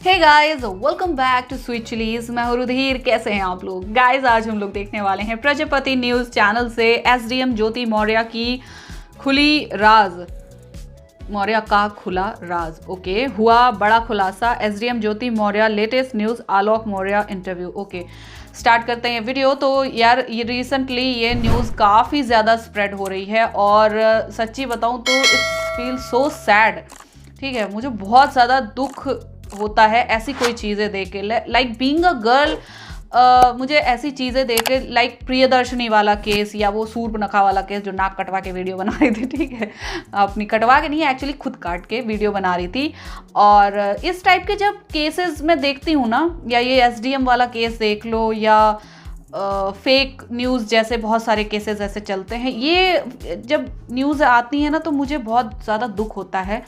Hey guys, welcome back to sweet chilies. मैं हूं रुधिर। कैसे हैं आप लोग? गाइस, आज हम लोग देखने वाले हैं प्रजापति न्यूज़ चैनल से एसडीएम ज्योति मौर्य की खुली राज। मौर्य का खुला राज। ओके, हुआ बड़ा खुलासा। एसडीएम ज्योति मौर्य लेटेस्ट न्यूज़ आलोक मौर्य इंटरव्यू। ओके, स्टार्ट करते हैं वीडियो। तो यार, ये रिसेंटली ये न्यूज़ काफ़ी ज़्यादा स्प्रेड हो रही है और सच्ची बताऊं तो इट्स फील सो सैड। ठीक है, मुझे बहुत ज़्यादा दुख होता है ऐसी कोई चीज़ें देख के। लाइक बीइंग अ गर्ल, मुझे ऐसी चीज़ें देख के, लाइक प्रियदर्शनी वाला केस या वो सूर्पनखा वाला केस जो नाक कटवा के वीडियो बना रही थी। ठीक है, अपनी कटवा के नहीं, एक्चुअली खुद काट के वीडियो बना रही थी। और इस टाइप के जब केसेस मैं देखती हूँ ना, या ये एसडीएम वाला केस देख लो या फेक न्यूज़ जैसे बहुत सारे केसेस ऐसे चलते हैं, ये जब न्यूज़ आती है ना तो मुझे बहुत ज़्यादा दुख होता है।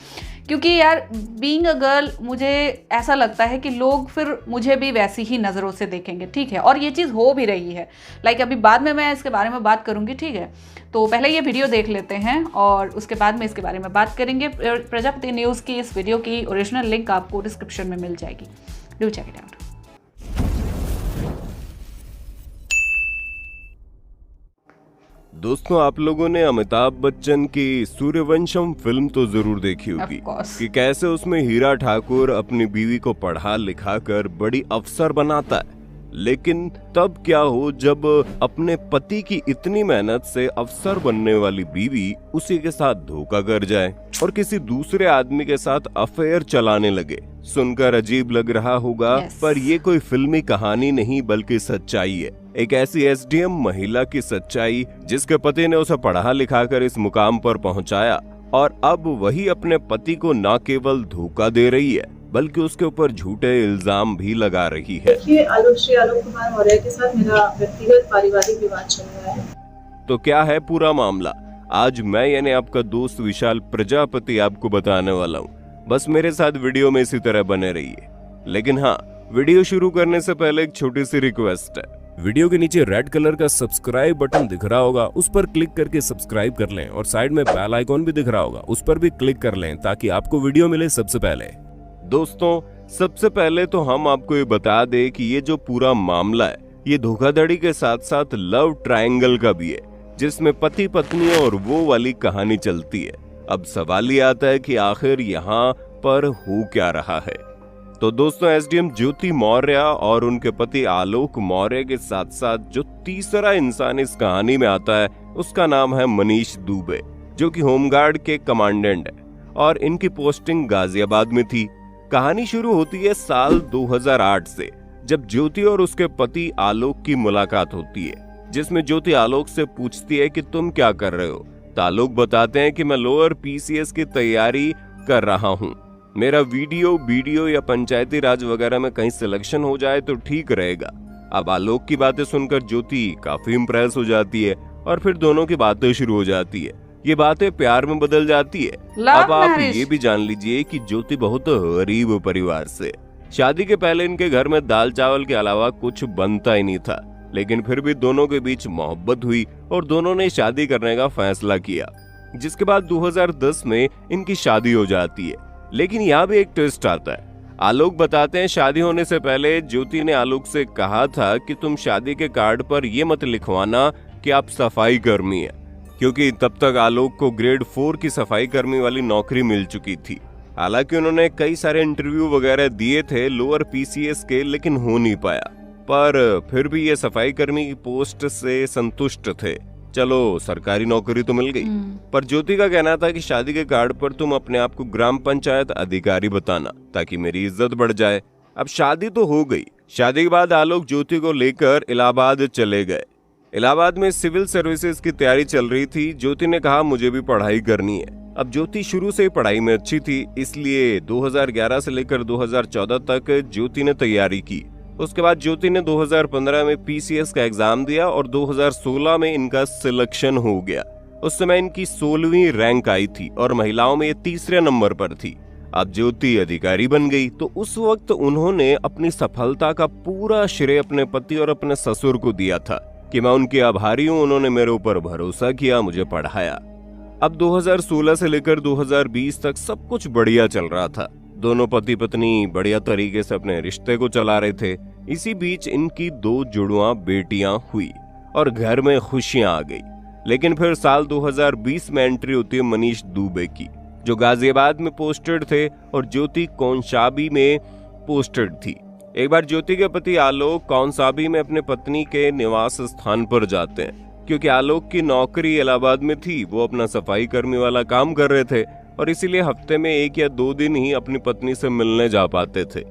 क्योंकि यार, बीइंग अ गर्ल, मुझे ऐसा लगता है कि लोग फिर मुझे भी वैसी ही नज़रों से देखेंगे। ठीक है, और ये चीज़ हो भी रही है। लाइक अभी बाद में मैं इसके बारे में बात करूँगी। ठीक है, तो पहले ये वीडियो देख लेते हैं और उसके बाद में इसके बारे में बात करेंगे। प्रजापति न्यूज़ की इस वीडियो की ओरिजिनल लिंक आपको डिस्क्रिप्शन में मिल जाएगी। Do check it out. दोस्तों, आप लोगों ने अमिताभ बच्चन की सूर्यवंशम फिल्म तो जरूर देखी होगी कि कैसे उसमें हीरा ठाकुर अपनी बीवी को पढ़ा लिखा कर बड़ी अफसर बनाता है। लेकिन तब क्या हो जब अपने पति की इतनी मेहनत से अफसर बनने वाली बीवी उसी के साथ धोखा कर जाए और किसी दूसरे आदमी के साथ अफेयर चलाने लगे। सुनकर अजीब लग रहा होगा, पर ये कोई फिल्मी कहानी नहीं बल्कि सच्चाई है। एक ऐसी एसडीएम महिला की सच्चाई जिसके पति ने उसे पढ़ा लिखा कर इस मुकाम पर पहुंचाया, और अब वही अपने पति को न केवल धोखा दे रही है बल्कि उसके ऊपर झूठे इल्जाम भी लगा रही है। आलोक कुमार मौर्य के साथ मेरा व्यक्तिगत पारिवारिक विवाद चल रहा है। तो क्या है पूरा मामला, आज मैं यानी आपका दोस्त विशाल प्रजापति आपको बताने वाला हूँ। बस मेरे साथ वीडियो में इसी तरह बने रहिए। लेकिन हाँ, वीडियो शुरू करने से पहले एक छोटी सी रिक्वेस्ट है। वीडियो के नीचे रेड कलर का सब्सक्राइब बटन दिख रहा होगा, उस पर क्लिक करके सब्सक्राइब कर लें, और साइड में बेल आइकॉन भी दिख रहा होगा, उस पर भी क्लिक कर लें ताकि आपको वीडियो मिले सबसे पहले। दोस्तों, सबसे पहले तो हम आपको ये बता दें कि ये जो पूरा मामला है, ये धोखाधड़ी के साथ साथ लव ट्रायंगल का भी है, जिसमें पति पत्नी और वो वाली कहानी चलती है। अब सवाल ये आता है कि आखिर यहाँ पर हो क्या रहा है। तो दोस्तों, एसडीएम ज्योति मौर्य और उनके पति आलोक मौर्य के साथ साथ जो तीसरा इंसान इस कहानी में आता है, उसका नाम है मनीष दुबे, जो कि होमगार्ड के कमांडेंट है और इनकी पोस्टिंग गाजियाबाद में थी। कहानी शुरू होती है साल 2008 से, जब ज्योति और उसके पति आलोक की मुलाकात होती है, जिसमें ज्योति आलोक से पूछती है कि तुम क्या कर रहे हो। तो आलोक बताते हैं कि मैं लोअर पीसीएस की तैयारी कर रहा हूँ। मेरा वीडियो या पंचायती राज वगैरह में कहीं सिलेक्शन हो जाए तो ठीक रहेगा। अब आलोक की बातें सुनकर ज्योति काफी इम्प्रेस हो जाती है और फिर दोनों की बातें शुरू हो जाती है। ये बातें प्यार में बदल जाती है। अब आप ये भी जान लीजिए कि ज्योति बहुत गरीब परिवार से। शादी के पहले इनके घर में दाल चावल के अलावा कुछ बनता ही नहीं था, लेकिन फिर भी दोनों के बीच मोहब्बत हुई और दोनों ने शादी करने का फैसला किया, जिसके बाद 2010 में इनकी शादी हो जाती है। लेकिन यहाँ भी एक ट्विस्ट आता है। आलोक बताते हैं, शादी होने से पहले ज्योति ने आलोक से कहा था कि तुम शादी के कार्ड पर ये मत लिखवाना कि आप सफाई कर्मी है, क्योंकि तब तक आलोक को ग्रेड 4 की सफाई कर्मी वाली नौकरी मिल चुकी थी। हालांकि उन्होंने कई सारे इंटरव्यू वगैरह दिए थे लोअर पीसीएस के, लेकिन हो नहीं पाया। पर फिर भी ये सफाई कर्मी की पोस्ट से संतुष्ट थे। चलो, सरकारी नौकरी तो मिल गई। पर ज्योति का कहना था कि शादी के कार्ड पर तुम अपने आप को ग्राम पंचायत अधिकारी बताना ताकि मेरी इज्जत बढ़ जाए। अब शादी तो हो गई। शादी के बाद आलोक ज्योति को लेकर इलाहाबाद चले गए। इलाहाबाद में सिविल सर्विसेज की तैयारी चल रही थी। ज्योति ने कहा मुझे भी पढ़ाई करनी है। अब ज्योति शुरू से ही पढ़ाई में अच्छी थी, इसलिए 2011 से लेकर 2014 तक ज्योति ने तैयारी की। उसके बाद ज्योति ने 2015 में पीसीएस का एग्जाम दिया और 2016 में इनका सिलेक्शन हो गया। उस समय इनकी 16वीं रैंक आई थी और महिलाओं में ये तीसरे नंबर पर थी। अब ज्योति अधिकारी बन गई, तो उस वक्त उन्होंने अपनी सफलता का पूरा श्रेय अपने पति और अपने ससुर को दिया था कि मैं उनके आभारी हूँ, उन्होंने मेरे ऊपर भरोसा किया, मुझे पढ़ाया। अब 2016 से लेकर 2020 तक सब कुछ बढ़िया चल रहा था। दोनों पति पत्नी बढ़िया तरीके से अपने रिश्ते को चला रहे थे। इसी बीच इनकी 2 जुड़वां बेटियां हुई और घर में खुशियां आ गई। लेकिन फिर साल 2020 में एंट्री होती है मनीष दुबे की, जो गाजियाबाद में पोस्टेड थे और ज्योति कौशांबी में पोस्टेड थी। एक बार ज्योति के पति आलोक कौशांबी में अपने पत्नी के निवास स्थान पर जाते हैं। क्योंकि आलोक की नौकरी इलाहाबाद में थी, वो अपना सफाई कर्मी वाला काम कर रहे थे और इसीलिए हफ्ते में 1 या 2 दिन ही अपनी पत्नी से मिलने जा पाते थे।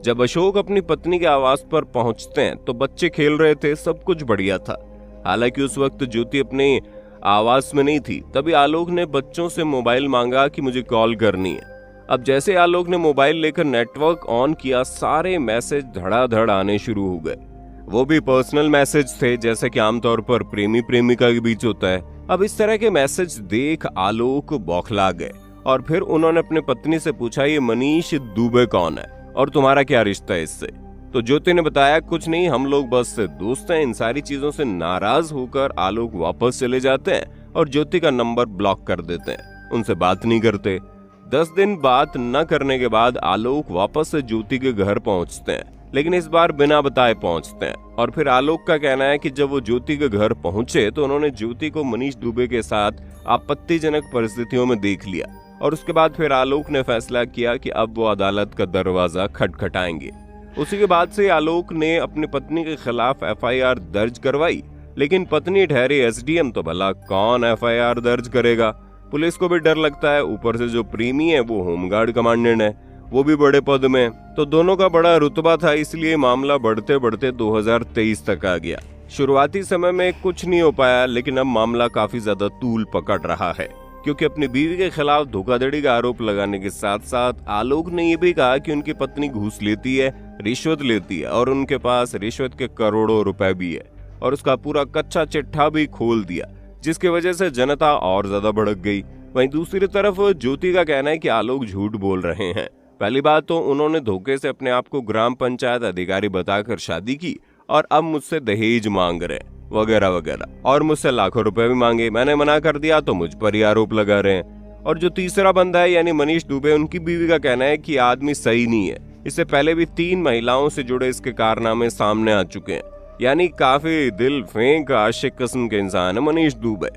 जब अशोक अपनी पत्नी के आवास पर पहुंचते हैं तो बच्चे खेल रहे थे, सब कुछ बढ़िया था। हालांकि उस वक्त ज्योति अपने आवास में नहीं थी। तभी आलोक ने बच्चों से मोबाइल मांगा कि मुझे कॉल करनी है। अब जैसे आलोक ने मोबाइल लेकर नेटवर्क ऑन किया, सारे मैसेज धड़ाधड़ आने शुरू हो गए। वो भी पर्सनल मैसेज थे, जैसे कि आमतौर पर प्रेमी प्रेमिका के बीच होता है। अब इस तरह के मैसेज देख आलोक बौखला गए और फिर उन्होंने अपने पत्नी से पूछा, ये मनीष दुबे कौन है और तुम्हारा क्या रिश्ता है इससे? तो ज्योति ने बताया, कुछ नहीं, हम लोग बस दोस्त हैं। इन सारी चीजों से नाराज होकर आलोक वापस चले जाते हैं और ज्योति का नंबर ब्लॉक कर देते हैं, उनसे बात नहीं करते। 10 दिन बात न करने के बाद आलोक वापस से ज्योति के घर पहुंचते हैं, लेकिन इस बार बिना बताए पहुंचते हैं। और फिर आलोक का कहना है कि जब वो ज्योति के घर पहुंचे तो उन्होंने ज्योति को मनीष दुबे के साथ आपत्तिजनक परिस्थितियों में देख लिया और उसके बाद फिर आलोक ने फैसला किया कि अब वो अदालत का दरवाजा खटखटाएंगे। उसी के बाद से आलोक ने अपनी पत्नी के खिलाफ FIR दर्ज करवाई, लेकिन पत्नी ठहरी SDM, तो भला कौन FIR दर्ज करेगा? पुलिस को भी डर लगता है, ऊपर से जो प्रेमी है वो होमगार्ड कमांडेंट है, वो भी बड़े पद में, तो दोनों का बड़ा रुतबा था। इसलिए मामला बढ़ते बढ़ते 2023 तक आ गया। शुरुआती समय में कुछ नहीं हो पाया, लेकिन अब मामला काफी ज्यादा तूल पकड़ रहा है, क्योंकि अपनी बीवी के खिलाफ धोखाधड़ी का आरोप लगाने के साथ साथ आलोक ने यह भी कहा कि उनकी पत्नी घूस लेती है, रिश्वत लेती है और उनके पास रिश्वत के करोड़ों रुपए भी है, और उसका पूरा कच्चा चिट्ठा भी खोल दिया, जिसकी वजह से जनता और ज्यादा भड़क गई। वहीं दूसरी तरफ ज्योति का कहना है कि आलोक झूठ बोल रहे हैं। पहली बात तो उन्होंने धोखे से अपने आप को ग्राम पंचायत अधिकारी बताकर शादी की और अब मुझसे दहेज मांग रहे वगैरह वगैरह, और मुझसे लाखों रुपए भी मांगे। मैंने मना कर दिया तो मुझ पर ही आरोप लगा रहे हैं। और जो तीसरा बंदा है यानी मनीष दुबे, उनकी बीवी का कहना है कि आदमी सही नहीं है। इससे पहले भी 3 महिलाओं से जुड़े इसके कारनामे सामने आ चुके हैं, यानी काफी दिल फेंक आशिक किस्म के इंसान है मनीष दुबे।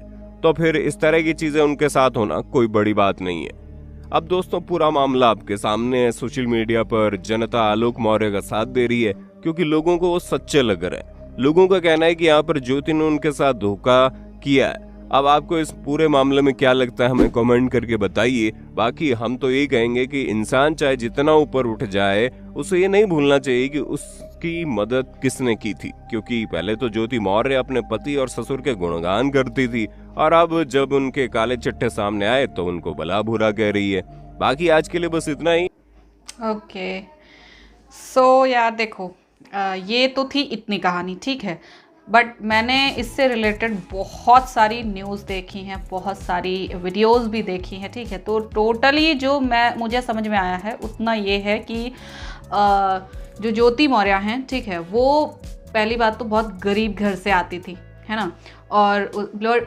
तो फिर इस तरह की चीजें उनके साथ होना कोई बड़ी बात नहीं है। अब दोस्तों, पूरा मामला आपके सामने है। सोशल मीडिया पर जनता आलोक मौर्य का साथ दे रही है क्योंकि लोगों को वो सच्चे लग रहे हैं। लोगों का कहना है कि यहाँ पर ज्योति ने उनके साथ धोखा किया है। अब आपको इस पूरे मामले में क्या लगता है, हमें कमेंट करके बताइए। बाकी हम तो यही कहेंगे कि इंसान चाहे जितना ऊपर उठ जाए, उसे ये नहीं भूलना चाहिए कि उसकी मदद किसने की थी, क्योंकि पहले तो ज्योति मौर्य अपने पति और ससुर के गुणगान करती थी और अब जब उनके काले चिट्ठे सामने आए तो उनको भला बुरा कह रही है। बाकी आज के लिए बस इतना ही। ओके, सो यार देखो, ये तो थी इतनी कहानी, ठीक है, बट मैंने इससे रिलेटेड बहुत सारी न्यूज़ देखी हैं, बहुत सारी वीडियोस भी देखी हैं, ठीक है। तो टोटली जो मुझे समझ में आया है उतना ये है कि जो ज्योति मौर्य हैं, ठीक है, वो पहली बात तो बहुत गरीब घर से आती थी, है ना, और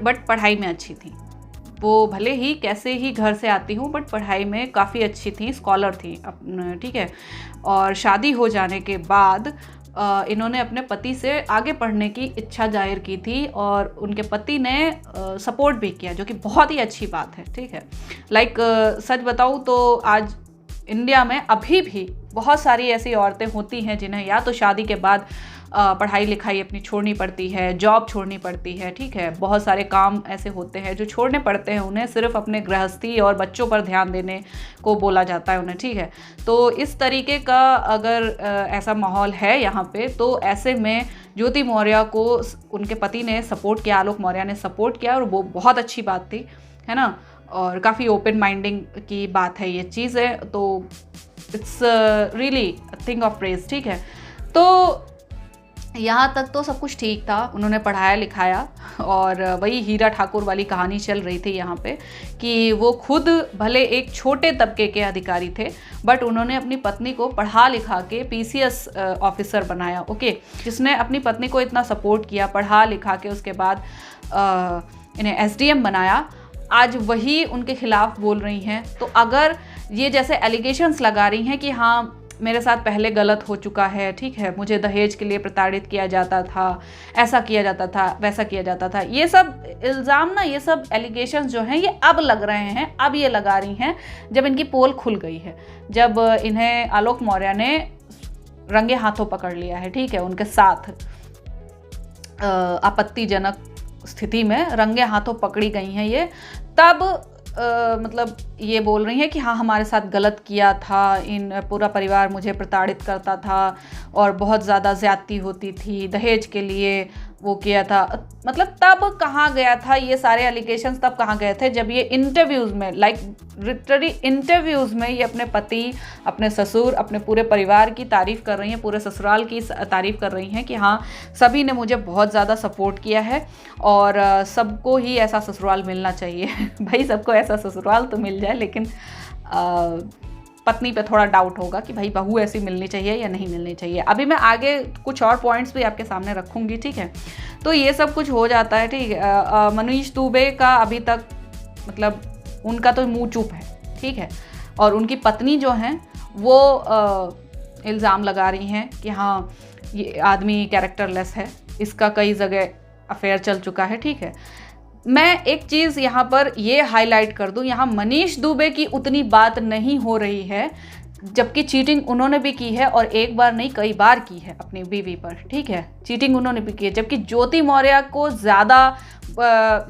बट पढ़ाई में अच्छी थी। वो भले ही कैसे ही घर से आती हूँ, बट पढ़ाई में काफ़ी अच्छी थी, स्कॉलर थी, ठीक है। और शादी हो जाने के बाद इन्होंने अपने पति से आगे पढ़ने की इच्छा जाहिर की थी और उनके पति ने सपोर्ट भी किया, जो कि बहुत ही अच्छी बात है, ठीक है। लाइक सच बताऊँ तो आज इंडिया में अभी भी बहुत सारी ऐसी औरतें होती हैं जिन्हें या तो शादी के बाद पढ़ाई लिखाई अपनी छोड़नी पड़ती है, जॉब छोड़नी पड़ती है, ठीक है। बहुत सारे काम ऐसे होते हैं जो छोड़ने पड़ते हैं उन्हें, सिर्फ अपने गृहस्थी और बच्चों पर ध्यान देने को बोला जाता है उन्हें, ठीक है। तो इस तरीके का अगर ऐसा माहौल है यहाँ पे, तो ऐसे में ज्योति मौर्य को उनके पति ने सपोर्ट किया, आलोक मौर्य ने सपोर्ट किया, और वो बहुत अच्छी बात थी, है ना। और काफ़ी ओपन माइंडिंग की बात है ये चीज़ें, तो it's really thing of praise, ठीक है। तो यहाँ तक तो सब कुछ ठीक था, उन्होंने पढ़ाया लिखाया, और वही हीरा ठाकुर वाली कहानी चल रही थी यहाँ पे कि वो खुद भले एक छोटे तबके के अधिकारी थे, बट उन्होंने अपनी पत्नी को पढ़ा लिखा के PCS ऑफिसर बनाया, ओके, जिसने अपनी पत्नी को इतना सपोर्ट किया, पढ़ा लिखा के उसके बाद इन्हें SDM बनाया। आज वही उनके खिलाफ बोल रही हैं। तो अगर ये जैसे एलिगेशंस लगा रही हैं कि हाँ मेरे साथ पहले गलत हो चुका है, ठीक है, मुझे दहेज के लिए प्रताड़ित किया जाता था, ऐसा किया जाता था, वैसा किया जाता था। ये सब इल्ज़ाम ना, ये सब एलिगेशंस जो हैं ये अब लग रहे हैं, अब ये लगा रही हैं जब इनकी पोल खुल गई है, जब इन्हें आलोक मौर्य ने रंगे हाथों पकड़ लिया है, ठीक है, उनके साथ आपत्तिजनक स्थिति में रंगे हाथों पकड़ी गई हैं ये, तब मतलब ये बोल रही हैं कि हाँ हमारे साथ गलत किया था, इन पूरा परिवार मुझे प्रताड़ित करता था और बहुत ज़्यादा ज़्यादती होती थी, दहेज के लिए वो किया था। मतलब तब कहाँ गया था ये सारे एलिगेशंस, तब कहाँ गए थे जब ये इंटरव्यूज़ में, लाइक लिटरली इंटरव्यूज़ में ये अपने पति, अपने ससुर, अपने पूरे परिवार की तारीफ़ कर रही हैं, पूरे ससुराल की तारीफ़ कर रही हैं कि हाँ सभी ने मुझे बहुत ज़्यादा सपोर्ट किया है और सबको ही ऐसा ससुराल मिलना चाहिए। भाई सबको ऐसा ससुराल तो मिल जाए, लेकिन पत्नी पे थोड़ा डाउट होगा कि भाई बहू ऐसी मिलनी चाहिए या नहीं मिलनी चाहिए। अभी मैं आगे कुछ और पॉइंट्स भी आपके सामने रखूँगी, ठीक है। तो ये सब कुछ हो जाता है, ठीक है। मनीष दुबे का अभी तक मतलब उनका तो मुंह चुप है, ठीक है, और उनकी पत्नी जो हैं वो इल्ज़ाम लगा रही हैं कि हाँ ये आदमी कैरेक्टरलेस है, इसका कई जगह अफेयर चल चुका है, ठीक है। मैं एक चीज़ यहाँ पर ये हाईलाइट कर दूँ, यहाँ मनीष दुबे की उतनी बात नहीं हो रही है, जबकि चीटिंग उन्होंने भी की है और एक बार नहीं कई बार की है अपनी बीवी पर, ठीक है, चीटिंग उन्होंने भी की है। जबकि ज्योति मौर्य को ज़्यादा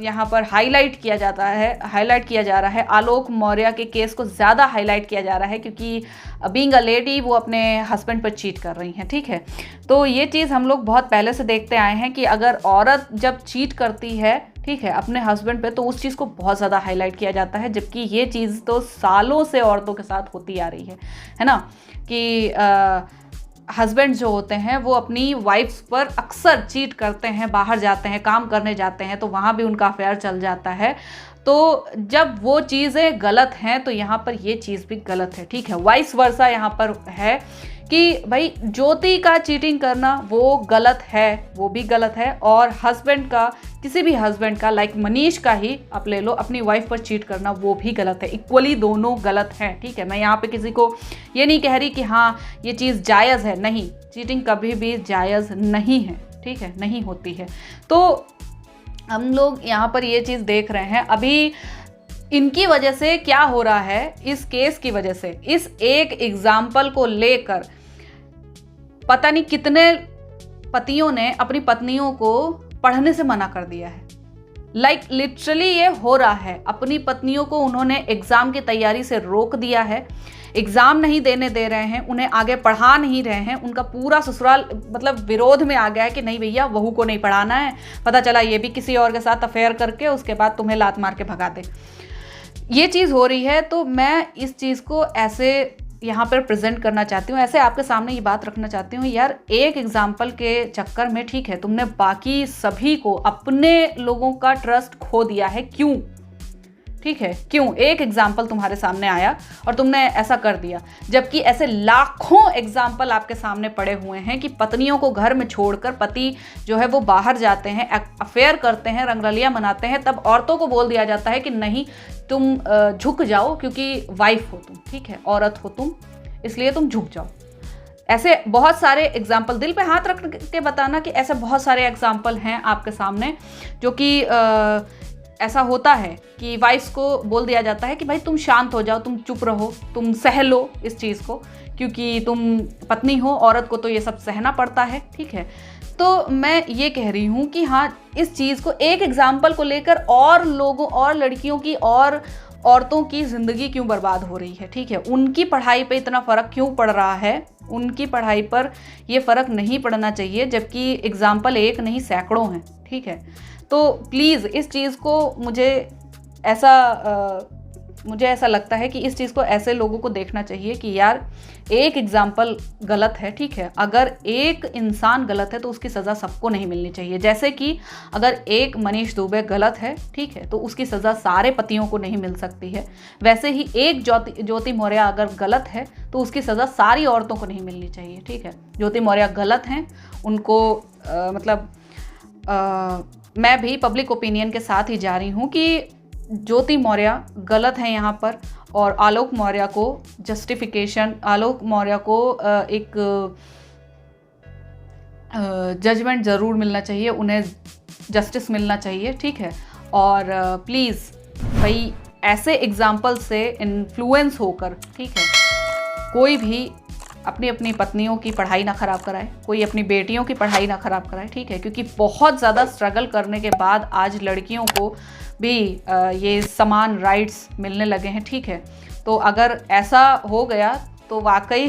यहाँ पर हाईलाइट किया जा रहा है, आलोक मौर्य के केस को ज़्यादा हाईलाइट किया जा रहा है, क्योंकि बीइंग अ लेडी वो अपने हस्बैंड पर चीट कर रही हैं, ठीक है। तो ये चीज़ हम लोग बहुत पहले से देखते आए हैं कि अगर औरत जब चीट करती है, ठीक है, अपने हस्बैंड पे, तो उस चीज़ को बहुत ज़्यादा हाईलाइट किया जाता है, जबकि ये चीज़ तो सालों से औरतों के साथ होती आ रही है ना, कि हस्बैंड जो होते हैं वो अपनी वाइफ्स पर अक्सर चीट करते हैं, बाहर जाते हैं, काम करने जाते हैं, तो वहाँ भी उनका अफेयर चल जाता है। तो जब वो चीज़ें गलत हैं तो यहाँ पर ये चीज़ भी गलत है, ठीक है। वाइस वर्सा यहाँ पर है कि भाई ज्योति का चीटिंग करना वो गलत है, वो भी गलत है, और हस्बैंड का, किसी भी हस्बैंड का, लाइक मनीष का ही आप ले लो, अपनी वाइफ पर चीट करना वो भी गलत है। इक्वली दोनों गलत हैं, ठीक है। मैं यहाँ पे किसी को ये नहीं कह रही कि हाँ ये चीज़ जायज़ है, नहीं, चीटिंग कभी भी जायज़ नहीं है, ठीक है, नहीं होती है। तो हम लोग यहाँ पर ये चीज़ देख रहे हैं अभी इनकी वजह से क्या हो रहा है, इस केस की वजह से, इस एक एग्जाम्पल को लेकर पता नहीं कितने पतियों ने अपनी पत्नियों को पढ़ने से मना कर दिया है। लाइक लिटरली ये हो रहा है, अपनी पत्नियों को उन्होंने एग्ज़ाम की तैयारी से रोक दिया है, एग्ज़ाम नहीं देने दे रहे हैं, उन्हें आगे पढ़ा नहीं रहे हैं। उनका पूरा ससुराल मतलब विरोध में आ गया है कि नहीं भैया बहू को नहीं पढ़ाना है, पता चला ये भी किसी और के साथ अफेयर करके उसके बाद तुम्हें लात मार के भगा दे। ये चीज़ हो रही है, तो मैं इस चीज़ को ऐसे यहाँ पर प्रेजेंट करना चाहती हूँ, ऐसे आपके सामने ये बात रखना चाहती हूँ। यार एक एग्जाम्पल के चक्कर में, ठीक है, तुमने बाकी सभी को, अपने लोगों का ट्रस्ट खो दिया है, क्यों, ठीक है, क्यों? एक एग्जाम्पल तुम्हारे सामने आया और तुमने ऐसा कर दिया, जबकि ऐसे लाखों एग्जाम्पल आपके सामने पड़े हुए हैं कि पत्नियों को घर में छोड़कर पति जो है वो बाहर जाते हैं, अफेयर करते हैं, रंगरलियां मनाते हैं, तब औरतों को बोल दिया जाता है कि नहीं तुम झुक जाओ क्योंकि वाइफ हो तुम, ठीक है, औरत हो तुम, इसलिए तुम झुक जाओ। ऐसे बहुत सारे एग्जाम्पल, दिल पे हाथ रख के बताना कि ऐसे बहुत सारे एग्जाम्पल हैं आपके सामने जो कि ऐसा होता है कि वाइफ्स को बोल दिया जाता है कि भाई तुम शांत हो जाओ, तुम चुप रहो, तुम सह लो इस चीज़ को, क्योंकि तुम पत्नी हो, औरत को तो ये सब सहना पड़ता है, ठीक है। तो मैं ये कह रही हूँ कि हाँ, इस चीज़ को, एक एग्जाम्पल को लेकर और लोगों और लड़कियों की और औरतों की ज़िंदगी क्यों बर्बाद हो रही है, ठीक है, उनकी पढ़ाई पे इतना फ़र्क क्यों पड़ रहा है, उनकी पढ़ाई पर ये फ़र्क नहीं पड़ना चाहिए, जबकि एग्जाम्पल एक नहीं सैकड़ों हैं, ठीक है। तो प्लीज़ इस चीज़ को मुझे ऐसा लगता है कि इस चीज़ को ऐसे लोगों को देखना चाहिए कि यार एक एग्जाम्पल गलत है, ठीक है, अगर एक इंसान गलत है तो उसकी सज़ा सबको नहीं मिलनी चाहिए। जैसे कि अगर एक मनीष दुबे गलत है, ठीक है, तो उसकी सज़ा सारे पतियों को नहीं मिल सकती है। वैसे ही एक ज्योति मौर्य अगर गलत है तो उसकी सज़ा सारी औरतों को नहीं मिलनी चाहिए, ठीक है। ज्योति मौर्य गलत हैं, उनको मैं भी पब्लिक ओपिनियन के साथ ही जा रही हूँ कि ज्योति मौर्य गलत है यहाँ पर, और आलोक मौर्य को जस्टिफिकेशन, आलोक मौर्य को एक जजमेंट ज़रूर मिलना चाहिए, उन्हें जस्टिस मिलना चाहिए, ठीक है। और प्लीज़ भाई ऐसे एग्जाम्पल से इन्फ्लुएंस होकर, ठीक है, कोई भी अपनी अपनी पत्नियों की पढ़ाई ना ख़राब कराए, कोई अपनी बेटियों की पढ़ाई ना ख़राब कराए, ठीक है, क्योंकि बहुत ज़्यादा स्ट्रगल करने के बाद आज लड़कियों को भी ये समान राइट्स मिलने लगे हैं, ठीक है। तो अगर ऐसा हो गया तो वाकई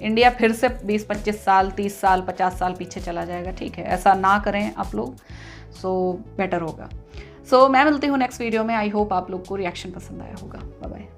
इंडिया फिर से 20-25 साल, 30 साल, 50 साल पीछे चला जाएगा, ठीक है। ऐसा ना करें आप लोग, सो बेटर होगा। सो मैं मिलती हूँ नेक्स्ट वीडियो में। आई होप आप लोग को रिएक्शन पसंद आया होगा। Bye bye.